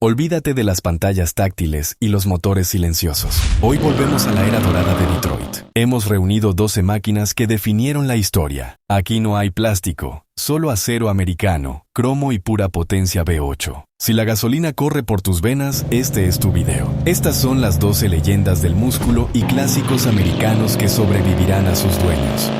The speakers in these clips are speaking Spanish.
Olvídate de las pantallas táctiles y los motores silenciosos. Hoy volvemos a la era dorada de Detroit. Hemos reunido 12 máquinas que definieron la historia. Aquí no hay plástico, solo acero americano, cromo y pura potencia V8. Si la gasolina corre por tus venas, este es tu video. Estas son las 12 leyendas del músculo y clásicos americanos que sobrevivirán a sus dueños.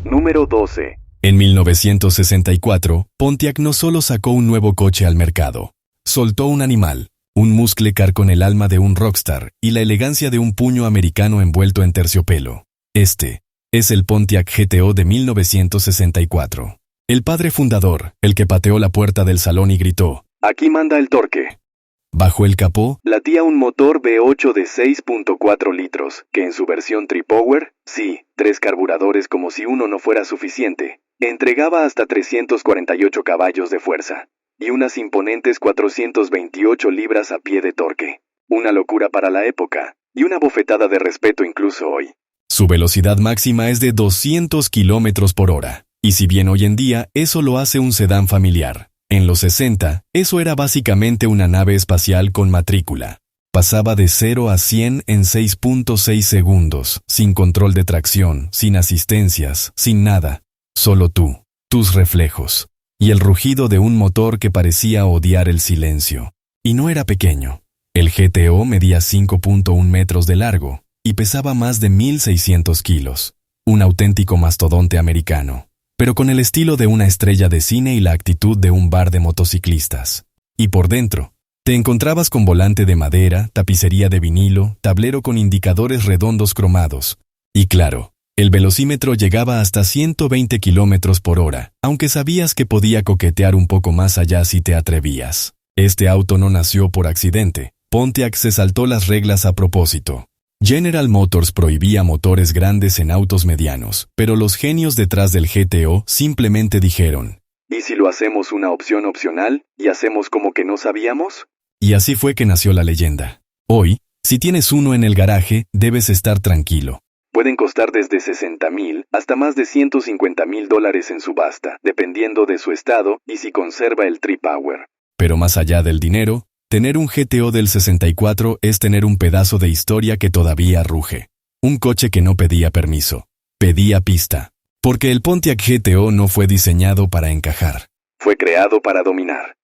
Número 12. En 1964, Pontiac no solo sacó un nuevo coche al mercado, soltó un animal, un muscle car con el alma de un rockstar y la elegancia de un puño americano envuelto en terciopelo. Este es el Pontiac GTO de 1964. El padre fundador, el que pateó la puerta del salón y gritó: Aquí manda el torque. Bajo el capó, latía un motor V8 de 6.4 litros, que en su versión Tri-Power, sí, 3 carburadores como si uno no fuera suficiente, entregaba hasta 348 caballos de fuerza y unas imponentes 428 libras a pie de torque. Una locura para la época, y una bofetada de respeto incluso hoy. Su velocidad máxima es de 200 kilómetros por hora, y si bien hoy en día eso lo hace un sedán familiar, en los 60, eso era básicamente una nave espacial con matrícula. Pasaba de 0 a 100 en 6.6 segundos, sin control de tracción, sin asistencias, sin nada. Solo tú, tus reflejos, y el rugido de un motor que parecía odiar el silencio. Y no era pequeño. El GTO medía 5.1 metros de largo y pesaba más de 1.600 kilos. Un auténtico mastodonte americano, pero con el estilo de una estrella de cine y la actitud de un bar de motociclistas. Y por dentro, te encontrabas con volante de madera, tapicería de vinilo, tablero con indicadores redondos cromados. Y claro, el velocímetro llegaba hasta 120 kilómetros por hora, aunque sabías que podía coquetear un poco más allá si te atrevías. Este auto no nació por accidente. Pontiac se saltó las reglas a propósito. General Motors prohibía motores grandes en autos medianos, pero los genios detrás del GTO simplemente dijeron: ¿y si lo hacemos una opción opcional y hacemos como que no sabíamos? Y así fue que nació la leyenda. Hoy, si tienes uno en el garaje, debes estar tranquilo. Pueden costar desde $60,000 hasta más de $150,000 en subasta, dependiendo de su estado y si conserva el Tri-Power. Pero más allá del dinero, tener un GTO del 64 es tener un pedazo de historia que todavía ruge. Un coche que no pedía permiso, pedía pista. Porque el Pontiac GTO no fue diseñado para encajar. Fue creado para dominar.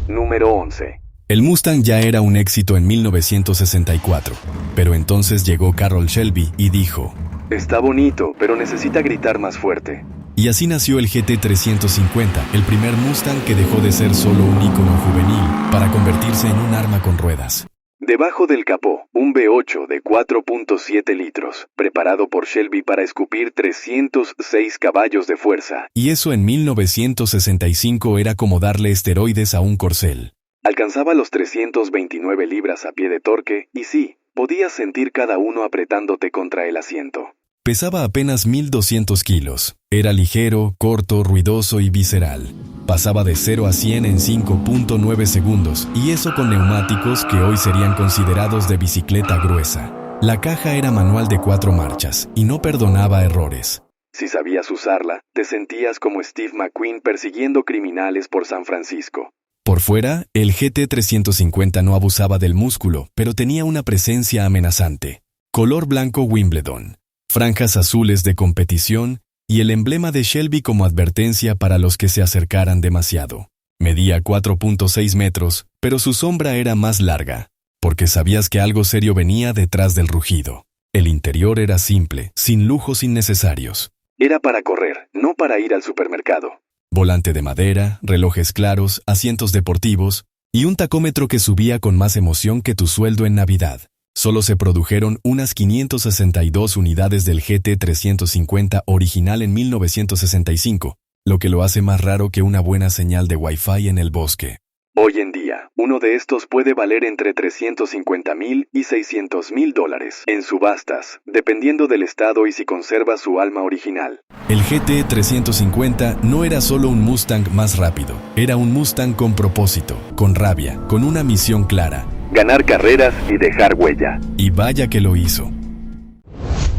Número 11. El Mustang ya era un éxito en 1964, pero entonces llegó Carroll Shelby y dijo: está bonito, pero necesita gritar más fuerte. Y así nació el GT350, el primer Mustang que dejó de ser solo un ícono juvenil para convertirse en un arma con ruedas. Debajo del capó, un V8 de 4.7 litros, preparado por Shelby para escupir 306 caballos de fuerza. Y eso en 1965 era como darle esteroides a un corcel. Alcanzaba los 329 libras a pie de torque, y sí, podías sentir cada uno apretándote contra el asiento. Pesaba apenas 1.200 kilos. Era ligero, corto, ruidoso y visceral. Pasaba de 0 a 100 en 5.9 segundos, y eso con neumáticos que hoy serían considerados de bicicleta gruesa. La caja era manual de 4 marchas, y no perdonaba errores. Si sabías usarla, te sentías como Steve McQueen persiguiendo criminales por San Francisco. Por fuera, el GT350 no abusaba del músculo, pero tenía una presencia amenazante. Color blanco Wimbledon, franjas azules de competición y el emblema de Shelby como advertencia para los que se acercaran demasiado. Medía 4.6 metros, pero su sombra era más larga, porque sabías que algo serio venía detrás del rugido. El interior era simple, sin lujos innecesarios. Era para correr, no para ir al supermercado. Volante de madera, relojes claros, asientos deportivos y un tacómetro que subía con más emoción que tu sueldo en Navidad. Solo se produjeron unas 562 unidades del GT350 original en 1965, lo que lo hace más raro que una buena señal de Wi-Fi en el bosque. Hoy en día, uno de estos puede valer entre $350,000 y $600,000 en subastas, dependiendo del estado y si conserva su alma original. El GT350 no era solo un Mustang más rápido, era un Mustang con propósito, con rabia, con una misión clara: ganar carreras y dejar huella. Y vaya que lo hizo.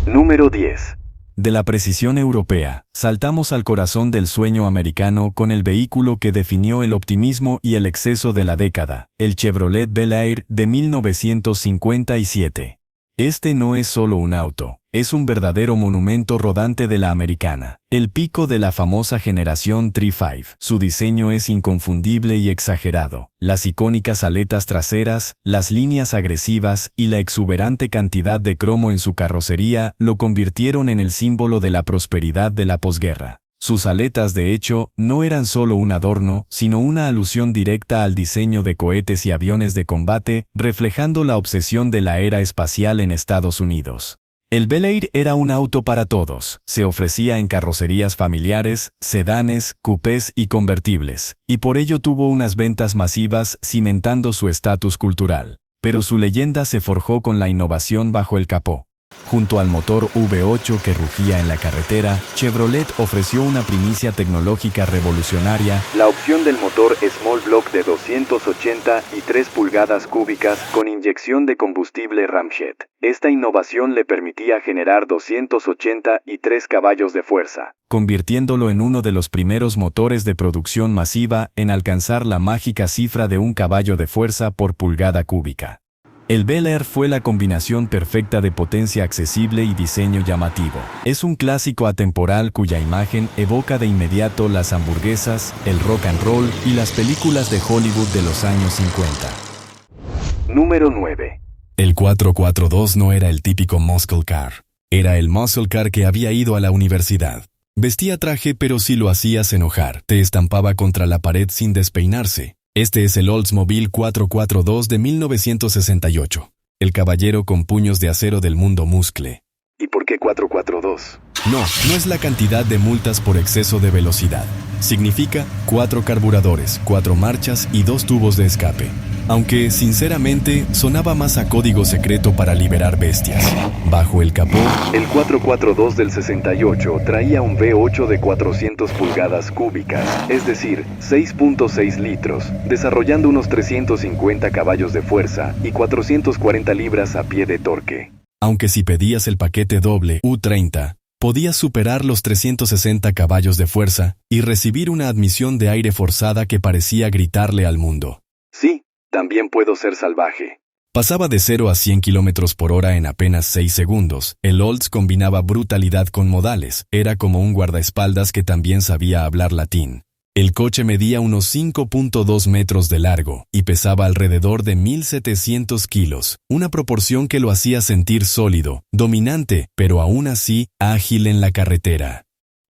Número 10. De la precisión europea, saltamos al corazón del sueño americano con el vehículo que definió el optimismo y el exceso de la década, el Chevrolet Bel Air de 1957. Este no es solo un auto, es un verdadero monumento rodante de la americana, el pico de la famosa generación 3.5. Su diseño es inconfundible y exagerado. Las icónicas aletas traseras, las líneas agresivas y la exuberante cantidad de cromo en su carrocería lo convirtieron en el símbolo de la prosperidad de la posguerra. Sus aletas, de hecho, no eran solo un adorno, sino una alusión directa al diseño de cohetes y aviones de combate, reflejando la obsesión de la era espacial en Estados Unidos. El Bel Air era un auto para todos. Se ofrecía en carrocerías familiares, sedanes, coupés y convertibles, y por ello tuvo unas ventas masivas, cimentando su estatus cultural. Pero su leyenda se forjó con la innovación bajo el capó. Junto al motor V8 que rugía en la carretera, Chevrolet ofreció una primicia tecnológica revolucionaria: la opción del motor Small Block de 283 pulgadas cúbicas con inyección de combustible ramjet. Esta innovación le permitía generar 283 caballos de fuerza, convirtiéndolo en uno de los primeros motores de producción masiva en alcanzar la mágica cifra de 1 caballo de fuerza por pulgada cúbica. El Bel Air fue la combinación perfecta de potencia accesible y diseño llamativo. Es un clásico atemporal cuya imagen evoca de inmediato las hamburguesas, el rock and roll y las películas de Hollywood de los años 50. Número 9. El 442 no era el típico muscle car. Era el muscle car que había ido a la universidad. Vestía traje, pero si lo hacías enojar, te estampaba contra la pared sin despeinarse. Este es el Oldsmobile 442 de 1968, el caballero con puños de acero del mundo muscle. ¿Y por qué 442? No es la cantidad de multas por exceso de velocidad. Significa 4 carburadores, 4 marchas y 2 tubos de escape. Aunque, sinceramente, sonaba más a código secreto para liberar bestias. Bajo el capó, el 442 del 68 traía un V8 de 400 pulgadas cúbicas, es decir, 6.6 litros, desarrollando unos 350 caballos de fuerza y 440 libras a pie de torque. Aunque si pedías el paquete doble U30, podías superar los 360 caballos de fuerza y recibir una admisión de aire forzada que parecía gritarle al mundo: sí, también puedo ser salvaje. Pasaba de 0 a 100 km por hora en apenas 6 segundos. El Olds combinaba brutalidad con modales. Era como un guardaespaldas que también sabía hablar latín. El coche medía unos 5.2 metros de largo y pesaba alrededor de 1.700 kilos, una proporción que lo hacía sentir sólido, dominante, pero aún así ágil en la carretera.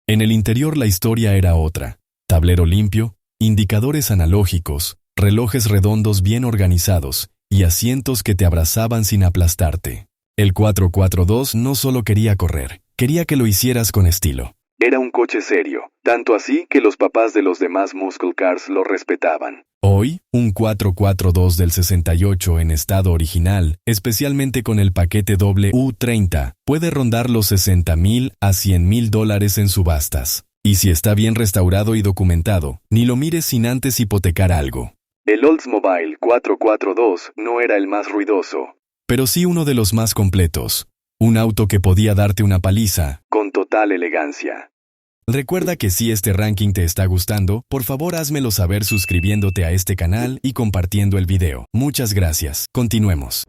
En el interior la historia era otra. Tablero limpio, indicadores analógicos, relojes redondos bien organizados y asientos que te abrazaban sin aplastarte. El 442 no solo quería correr, quería que lo hicieras con estilo. Era un coche serio, tanto así que los papás de los demás muscle cars lo respetaban. Hoy, un 442 del 68 en estado original, especialmente con el paquete doble U30, puede rondar los $60,000 a $100,000 en subastas. Y si está bien restaurado y documentado, ni lo mires sin antes hipotecar algo. El Oldsmobile 442 no era el más ruidoso, pero sí uno de los más completos. Un auto que podía darte una paliza, con total elegancia. Recuerda que si este ranking te está gustando, por favor házmelo saber suscribiéndote a este canal y compartiendo el video. Muchas gracias. Continuemos.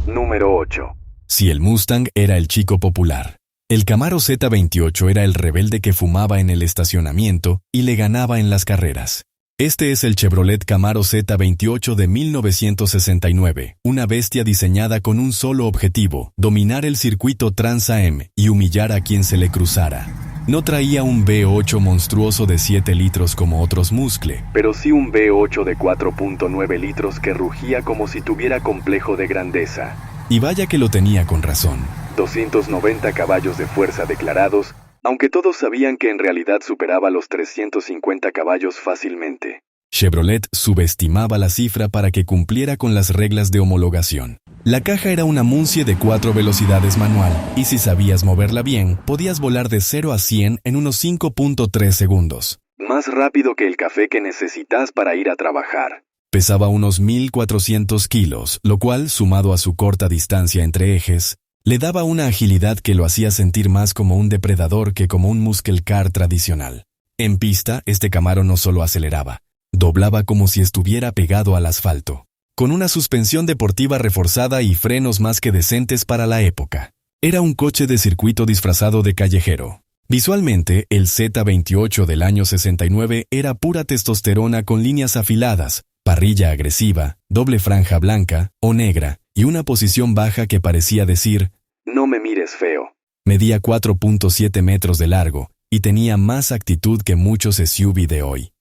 Número 8. Si el Mustang era el chico popular, el Camaro Z28 era el rebelde que fumaba en el estacionamiento y le ganaba en las carreras. Este es el Chevrolet Camaro Z28 de 1969, una bestia diseñada con un solo objetivo: dominar el circuito Trans Am y humillar a quien se le cruzara. No traía un V8 monstruoso de 7 litros como otros muscle, pero sí un V8 de 4.9 litros que rugía como si tuviera complejo de grandeza. Y vaya que lo tenía con razón. 290 caballos de fuerza declarados, aunque todos sabían que en realidad superaba los 350 caballos fácilmente. Chevrolet subestimaba la cifra para que cumpliera con las reglas de homologación. La caja era una Muncie de 4 velocidades manual, y si sabías moverla bien, podías volar de 0 a 100 en unos 5.3 segundos. Más rápido que el café que necesitas para ir a trabajar. Pesaba unos 1.400 kilos, lo cual, sumado a su corta distancia entre ejes, Le daba una agilidad que lo hacía sentir más como un depredador que como un muscle car tradicional. En pista, este Camaro no solo aceleraba, doblaba como si estuviera pegado al asfalto, con una suspensión deportiva reforzada y frenos más que decentes para la época. Era un coche de circuito disfrazado de callejero. Visualmente, el Z28 del año 69 era pura testosterona con líneas afiladas, parrilla agresiva, doble franja blanca o negra y una posición baja que parecía decir, no me mires feo. Medía 4.7 metros de largo y tenía más actitud que muchos SUV de hoy.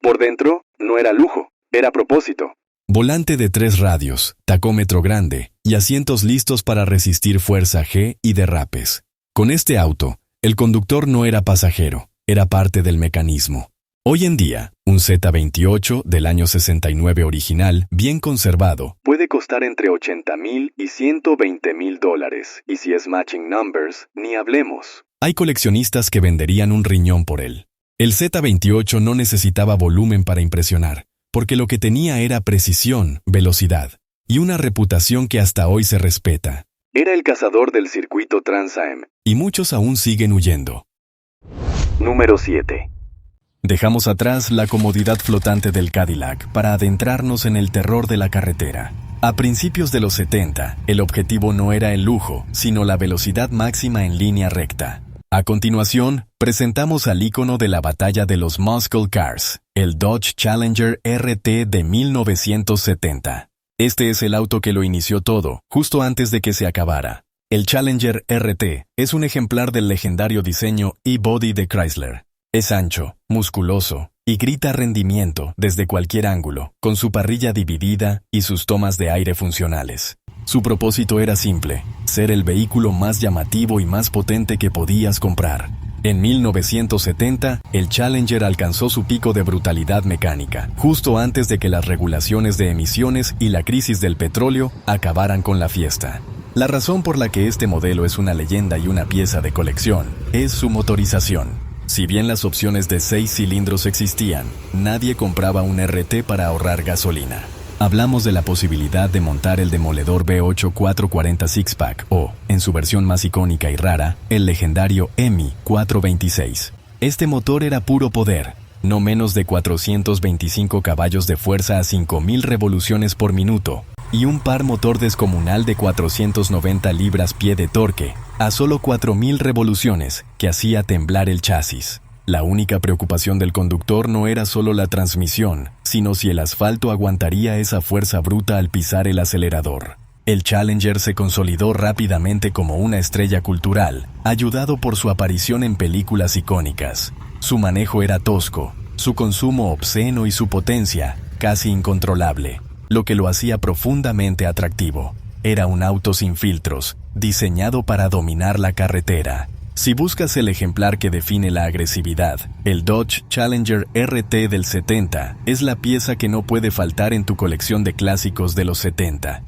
Por dentro, no era lujo, era propósito. Volante de 3 radios, tacómetro grande y asientos listos para resistir fuerza G y derrapes. Con este auto, el conductor no era pasajero, era parte del mecanismo. Hoy en día, un Z28 del año 69 original, bien conservado, puede costar entre $80,000 y $120,000, y si es matching numbers, ni hablemos. Hay coleccionistas que venderían un riñón por él. El Z28 no necesitaba volumen para impresionar, porque lo que tenía era precisión, velocidad, y una reputación que hasta hoy se respeta. Era el cazador del circuito Trans Am. Y muchos aún siguen huyendo. Número 7. Dejamos atrás la comodidad flotante del Cadillac para adentrarnos en el terror de la carretera. A principios de los 70, el objetivo no era el lujo, sino la velocidad máxima en línea recta. A continuación, presentamos al ícono de la batalla de los muscle cars, el Dodge Challenger RT de 1970. Este es el auto que lo inició todo, justo antes de que se acabara. El Challenger RT es un ejemplar del legendario diseño E-Body de Chrysler. Es ancho, musculoso y grita rendimiento desde cualquier ángulo, con su parrilla dividida y sus tomas de aire funcionales. Su propósito era simple, ser el vehículo más llamativo y más potente que podías comprar. En 1970, el Challenger alcanzó su pico de brutalidad mecánica, justo antes de que las regulaciones de emisiones y la crisis del petróleo acabaran con la fiesta. La razón por la que este modelo es una leyenda y una pieza de colección es su motorización. Si bien las opciones de 6 cilindros existían, nadie compraba un RT para ahorrar gasolina. Hablamos de la posibilidad de montar el demoledor V8 440 Six-Pack o, en su versión más icónica y rara, el legendario EMI 426. Este motor era puro poder, no menos de 425 caballos de fuerza a 5.000 revoluciones por minuto, y un par motor descomunal de 490 libras-pie de torque, a solo 4.000 revoluciones, que hacía temblar el chasis. La única preocupación del conductor no era solo la transmisión, sino si el asfalto aguantaría esa fuerza bruta al pisar el acelerador. El Challenger se consolidó rápidamente como una estrella cultural, ayudado por su aparición en películas icónicas. Su manejo era tosco, su consumo obsceno y su potencia casi incontrolable, lo que lo hacía profundamente atractivo. Era un auto sin filtros, diseñado para dominar la carretera. Si buscas el ejemplar que define la agresividad, el Dodge Challenger RT del 70 es la pieza que no puede faltar en tu colección de clásicos de los 70.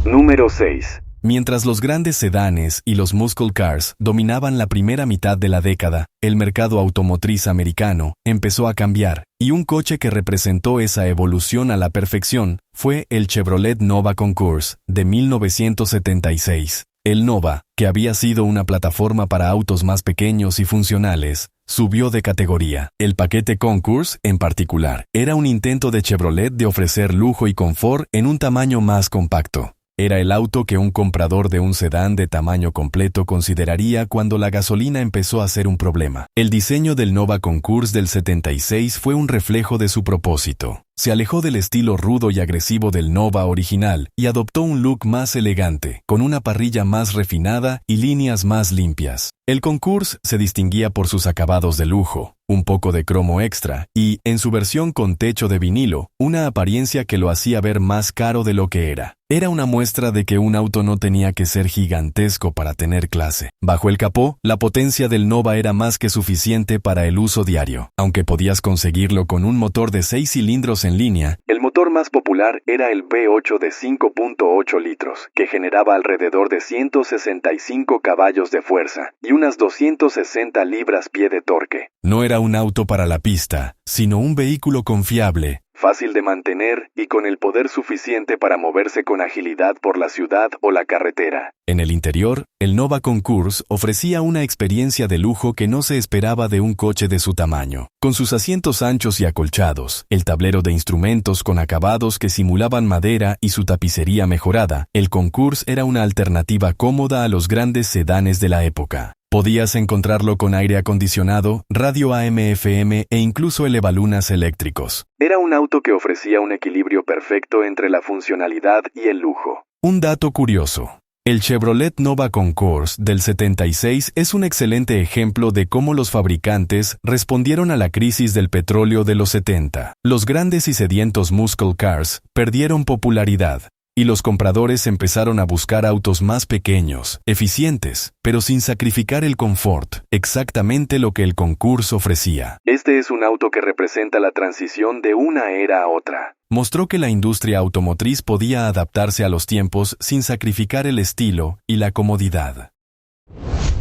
Número 6. Mientras los grandes sedanes y los muscle cars dominaban la primera mitad de la década, el mercado automotriz americano empezó a cambiar, y un coche que representó esa evolución a la perfección fue el Chevrolet Nova Concours de 1976. El Nova, que había sido una plataforma para autos más pequeños y funcionales, subió de categoría. El paquete Concours, en particular, era un intento de Chevrolet de ofrecer lujo y confort en un tamaño más compacto. Era el auto que un comprador de un sedán de tamaño completo consideraría cuando la gasolina empezó a ser un problema. El diseño del Nova Concours del 76 fue un reflejo de su propósito. Se alejó del estilo rudo y agresivo del Nova original y adoptó un look más elegante, con una parrilla más refinada y líneas más limpias. El Concours se distinguía por sus acabados de lujo, un poco de cromo extra y, en su versión con techo de vinilo, una apariencia que lo hacía ver más caro de lo que era. Era una muestra de que un auto no tenía que ser gigantesco para tener clase. Bajo el capó, la potencia del Nova era más que suficiente para el uso diario. Aunque podías conseguirlo con un motor de 6 cilindros en línea, el motor más popular era el V8 de 5.8 litros, que generaba alrededor de 165 caballos de fuerza y unas 260 libras-pie de torque. No era un auto para la pista, sino un vehículo confiable, fácil de mantener y con el poder suficiente para moverse con agilidad por la ciudad o la carretera. En el interior, el Nova Concours ofrecía una experiencia de lujo que no se esperaba de un coche de su tamaño. Con sus asientos anchos y acolchados, el tablero de instrumentos con acabados que simulaban madera y su tapicería mejorada, el Concours era una alternativa cómoda a los grandes sedanes de la época. Podías encontrarlo con aire acondicionado, radio AM/FM e incluso elevalunas eléctricos. Era un auto que ofrecía un equilibrio perfecto entre la funcionalidad y el lujo. Un dato curioso. El Chevrolet Nova Concours del 76 es un excelente ejemplo de cómo los fabricantes respondieron a la crisis del petróleo de los 70. Los grandes y sedientos muscle cars perdieron popularidad, y los compradores empezaron a buscar autos más pequeños, eficientes, pero sin sacrificar el confort, exactamente lo que el Concours ofrecía. Este es un auto que representa la transición de una era a otra. Mostró que la industria automotriz podía adaptarse a los tiempos sin sacrificar el estilo y la comodidad.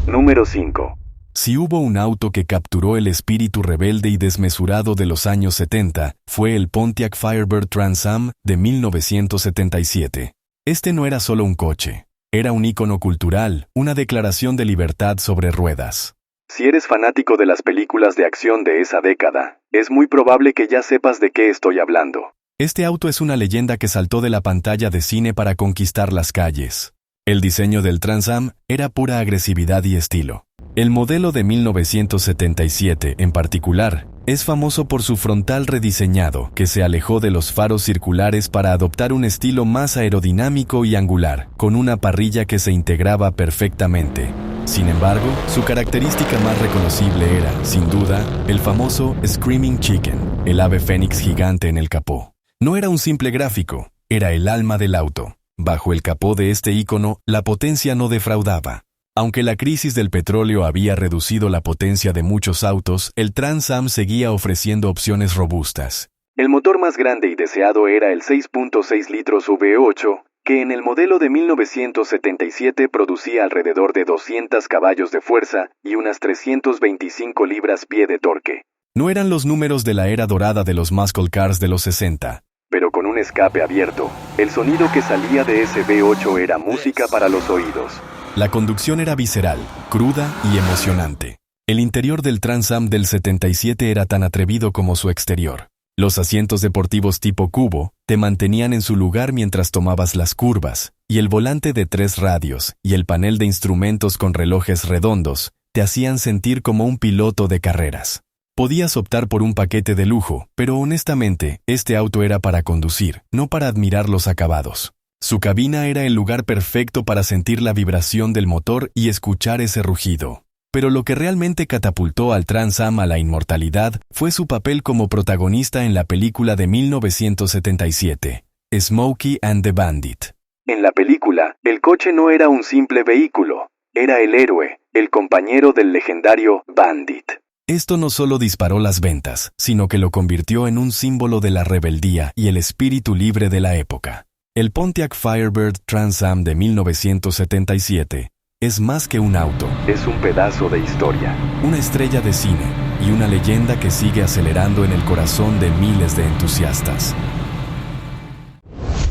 Número 5. Si hubo un auto que capturó el espíritu rebelde y desmesurado de los años 70, fue el Pontiac Firebird Trans Am de 1977. Este no era solo un coche, era un ícono cultural, una declaración de libertad sobre ruedas. Si eres fanático de las películas de acción de esa década, es muy probable que ya sepas de qué estoy hablando. Este auto es una leyenda que saltó de la pantalla de cine para conquistar las calles. El diseño del Trans Am era pura agresividad y estilo. El modelo de 1977, en particular, es famoso por su frontal rediseñado, que se alejó de los faros circulares para adoptar un estilo más aerodinámico y angular, con una parrilla que se integraba perfectamente. Sin embargo, su característica más reconocible era, sin duda, el famoso Screaming Chicken, el ave fénix gigante en el capó. No era un simple gráfico, era el alma del auto. Bajo el capó de este ícono, la potencia no defraudaba. Aunque la crisis del petróleo había reducido la potencia de muchos autos, el Trans Am seguía ofreciendo opciones robustas. El motor más grande y deseado era el 6.6 litros V8, que en el modelo de 1977 producía alrededor de 200 caballos de fuerza y unas 325 libras-pie de torque. No eran los números de la era dorada de los muscle cars de los 60. Pero con un escape abierto, el sonido que salía de ese V8 era música para los oídos. La conducción era visceral, cruda y emocionante. El interior del Trans Am del 77 era tan atrevido como su exterior. Los asientos deportivos tipo cubo te mantenían en su lugar mientras tomabas las curvas, y el volante de 3 radios y el panel de instrumentos con relojes redondos te hacían sentir como un piloto de carreras. Podías optar por un paquete de lujo, pero honestamente, este auto era para conducir, no para admirar los acabados. Su cabina era el lugar perfecto para sentir la vibración del motor y escuchar ese rugido. Pero lo que realmente catapultó al Trans Am a la inmortalidad fue su papel como protagonista en la película de 1977, Smokey and the Bandit. En la película, el coche no era un simple vehículo, era el héroe, el compañero del legendario Bandit. Esto no solo disparó las ventas, sino que lo convirtió en un símbolo de la rebeldía y el espíritu libre de la época. El Pontiac Firebird Trans Am de 1977 es más que un auto. Es un pedazo de historia. Una estrella de cine y una leyenda que sigue acelerando en el corazón de miles de entusiastas.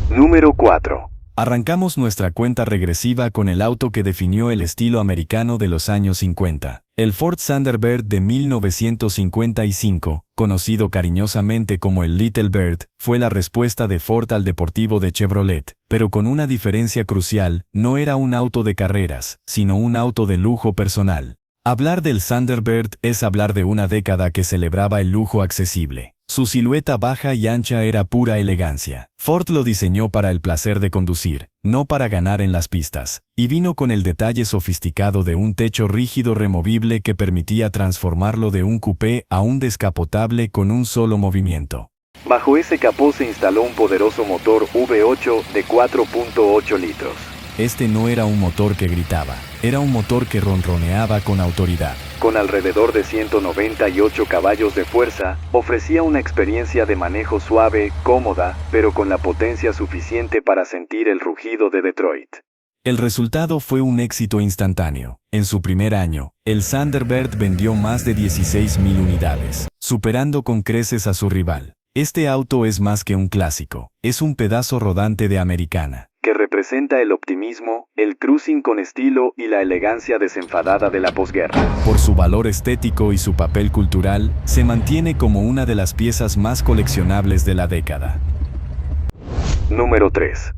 Número 4. Arrancamos nuestra cuenta regresiva con el auto que definió el estilo americano de los años 50. El Ford Thunderbird de 1955, conocido cariñosamente como el Little Bird, fue la respuesta de Ford al deportivo de Chevrolet, pero con una diferencia crucial: no era un auto de carreras, sino un auto de lujo personal. Hablar del Thunderbird es hablar de una década que celebraba el lujo accesible. Su silueta baja y ancha era pura elegancia. Ford lo diseñó para el placer de conducir, no para ganar en las pistas, y vino con el detalle sofisticado de un techo rígido removible que permitía transformarlo de un coupé a un descapotable con un solo movimiento. Bajo ese capó se instaló un poderoso motor V8 de 4.8 litros. Este no era un motor que gritaba, era un motor que ronroneaba con autoridad. Con alrededor de 198 caballos de fuerza, ofrecía una experiencia de manejo suave, cómoda, pero con la potencia suficiente para sentir el rugido de Detroit. El resultado fue un éxito instantáneo. En su primer año, el Thunderbird vendió más de 16,000 unidades, superando con creces a su rival. Este auto es más que un clásico, es un pedazo rodante de americana. Que representa el optimismo, el cruising con estilo y la elegancia desenfadada de la posguerra. Por su valor estético y su papel cultural, se mantiene como una de las piezas más coleccionables de la década. Número 3.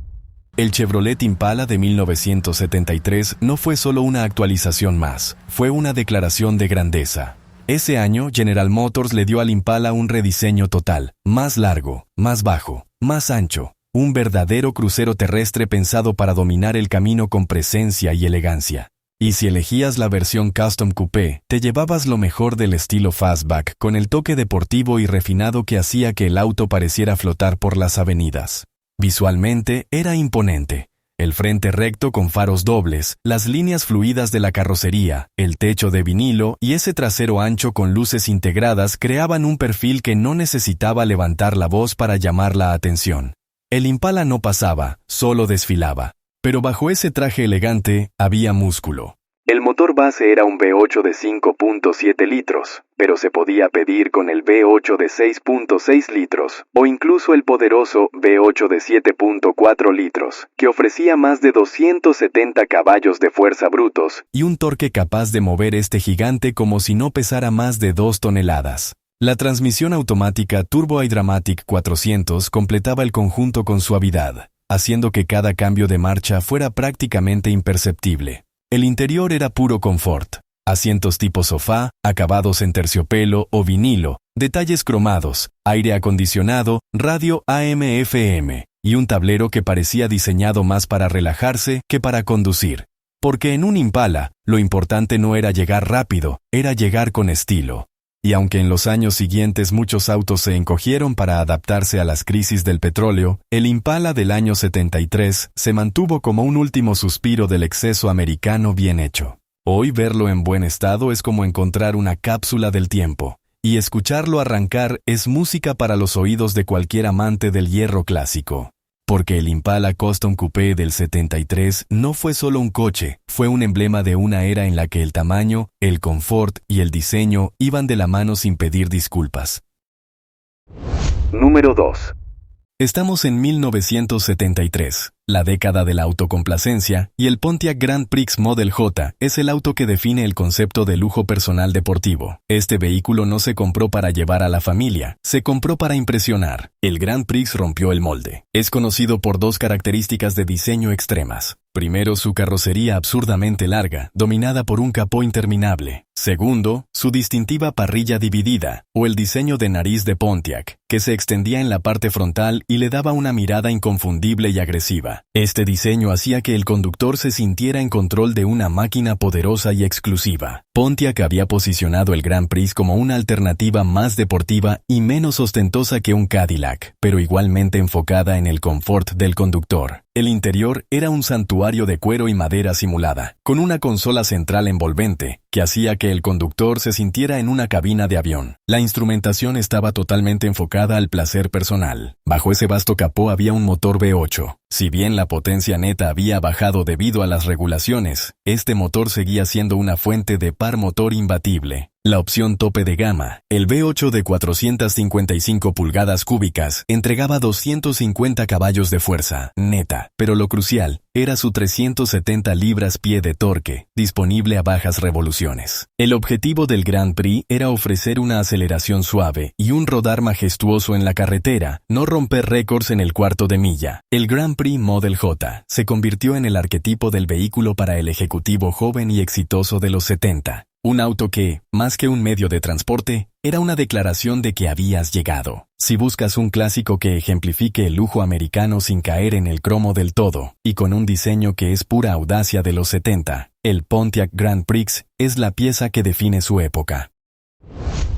El Chevrolet Impala de 1973 no fue solo una actualización más, fue una declaración de grandeza. Ese año, General Motors le dio al Impala un rediseño total, más largo, más bajo, más ancho, un verdadero crucero terrestre pensado para dominar el camino con presencia y elegancia. Y si elegías la versión Custom Coupé, te llevabas lo mejor del estilo fastback con el toque deportivo y refinado que hacía que el auto pareciera flotar por las avenidas. Visualmente, era imponente. El frente recto con faros dobles, las líneas fluidas de la carrocería, el techo de vinilo y ese trasero ancho con luces integradas creaban un perfil que no necesitaba levantar la voz para llamar la atención. El Impala no pasaba, solo desfilaba. Pero bajo ese traje elegante había músculo. El motor base era un V8 de 5.7 litros, pero se podía pedir con el V8 de 6.6 litros, o incluso el poderoso V8 de 7.4 litros, que ofrecía más de 270 caballos de fuerza brutos, y un torque capaz de mover este gigante como si no pesara más de 2 toneladas. La transmisión automática Turbo iDramatic 400 completaba el conjunto con suavidad, haciendo que cada cambio de marcha fuera prácticamente imperceptible. El interior era puro confort. Asientos tipo sofá, acabados en terciopelo o vinilo, detalles cromados, aire acondicionado, radio AM/FM, y un tablero que parecía diseñado más para relajarse que para conducir. Porque en un Impala, lo importante no era llegar rápido, era llegar con estilo. Y aunque en los años siguientes muchos autos se encogieron para adaptarse a las crisis del petróleo, el Impala del año 73 se mantuvo como un último suspiro del exceso americano bien hecho. Hoy verlo en buen estado es como encontrar una cápsula del tiempo, y escucharlo arrancar es música para los oídos de cualquier amante del hierro clásico. Porque el Impala Custom Coupé del 73 no fue solo un coche, fue un emblema de una era en la que el tamaño, el confort y el diseño iban de la mano sin pedir disculpas. Número 2. Estamos en 1973, la década de la autocomplacencia, y el Pontiac Grand Prix Model J es el auto que define el concepto de lujo personal deportivo. Este vehículo no se compró para llevar a la familia, se compró para impresionar. El Grand Prix rompió el molde. Es conocido por dos características de diseño extremas. Primero, su carrocería absurdamente larga, dominada por un capó interminable. Segundo, su distintiva parrilla dividida, o el diseño de nariz de Pontiac, que se extendía en la parte frontal y le daba una mirada inconfundible y agresiva. Este diseño hacía que el conductor se sintiera en control de una máquina poderosa y exclusiva. Pontiac había posicionado el Grand Prix como una alternativa más deportiva y menos ostentosa que un Cadillac, pero igualmente enfocada en el confort del conductor. El interior era un santuario de cuero y madera simulada, con una consola central envolvente, que hacía que el conductor se sintiera en una cabina de avión. La instrumentación estaba totalmente enfocada al placer personal. Bajo ese vasto capó había un motor V8. Si bien la potencia neta había bajado debido a las regulaciones, este motor seguía siendo una fuente de par motor imbatible. La opción tope de gama, el V8 de 455 pulgadas cúbicas, entregaba 250 caballos de fuerza, neta, pero lo crucial era su 370 libras-pie de torque, disponible a bajas revoluciones. El objetivo del Grand Prix era ofrecer una aceleración suave y un rodar majestuoso en la carretera, no romper récords en el cuarto de milla. El Grand Prix Model J se convirtió en el arquetipo del vehículo para el ejecutivo joven y exitoso de los 70. Un auto que, más que un medio de transporte, era una declaración de que habías llegado. Si buscas un clásico que ejemplifique el lujo americano sin caer en el cromo del todo, y con un diseño que es pura audacia de los 70, el Pontiac Grand Prix es la pieza que define su época.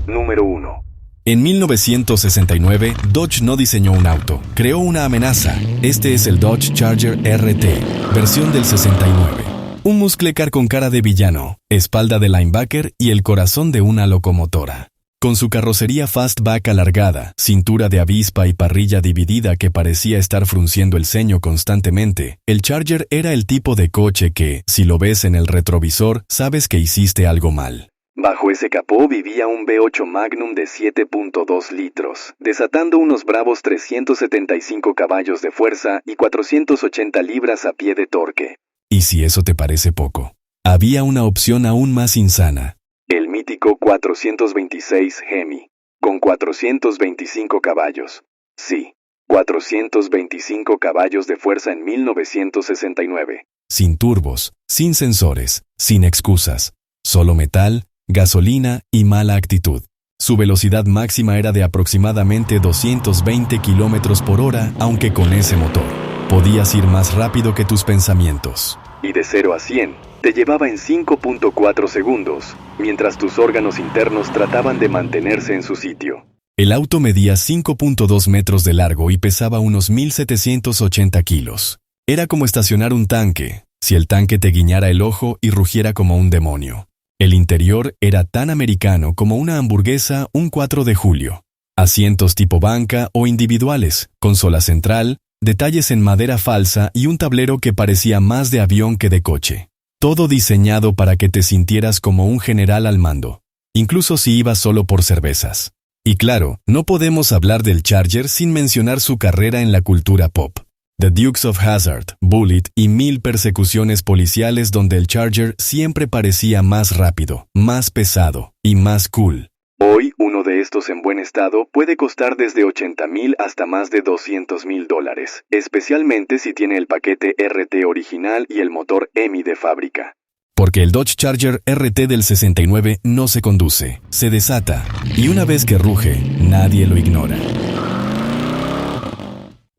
Número 1. En 1969, Dodge no diseñó un auto, creó una amenaza. Este es el Dodge Charger RT, versión del 69. Un muscle car con cara de villano, espalda de linebacker y el corazón de una locomotora. Con su carrocería fastback alargada, cintura de avispa y parrilla dividida que parecía estar frunciendo el ceño constantemente, el Charger era el tipo de coche que, si lo ves en el retrovisor, sabes que hiciste algo mal. Bajo ese capó vivía un V8 Magnum de 7.2 litros, desatando unos bravos 375 caballos de fuerza y 480 libras a pie de torque. Y si eso te parece poco, había una opción aún más insana. El mítico 426 Hemi, con 425 caballos. Sí, 425 caballos de fuerza en 1969. Sin turbos, sin sensores, sin excusas, solo metal, gasolina y mala actitud. Su velocidad máxima era de aproximadamente 220 kilómetros por hora, aunque con ese motor podías ir más rápido que tus pensamientos. Y de 0 a 100 te llevaba en 5.4 segundos, mientras tus órganos internos trataban de mantenerse en su sitio. El auto medía 5.2 metros de largo y pesaba unos 1.780 kilos. Era como estacionar un tanque, si el tanque te guiñara el ojo y rugiera como un demonio. El interior era tan americano como una hamburguesa un 4 de julio. Asientos tipo banca o individuales, consola central, detalles en madera falsa y un tablero que parecía más de avión que de coche. Todo diseñado para que te sintieras como un general al mando, incluso si ibas solo por cervezas. Y claro, no podemos hablar del Charger sin mencionar su carrera en la cultura pop. The Dukes of Hazzard, Bullitt y 1000 persecuciones policiales donde el Charger siempre parecía más rápido, más pesado y más cool. Hoy, uno de estos en buen estado puede costar desde $80,000 hasta más de $200,000, especialmente si tiene el paquete RT original y el motor Hemi de fábrica. Porque el Dodge Charger RT del 69 no se conduce, se desata, y una vez que ruge, nadie lo ignora.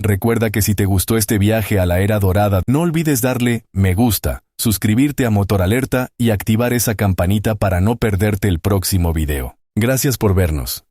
Recuerda que si te gustó este viaje a la era dorada, no olvides darle me gusta, suscribirte a Motor Alerta y activar esa campanita para no perderte el próximo video. Gracias por vernos.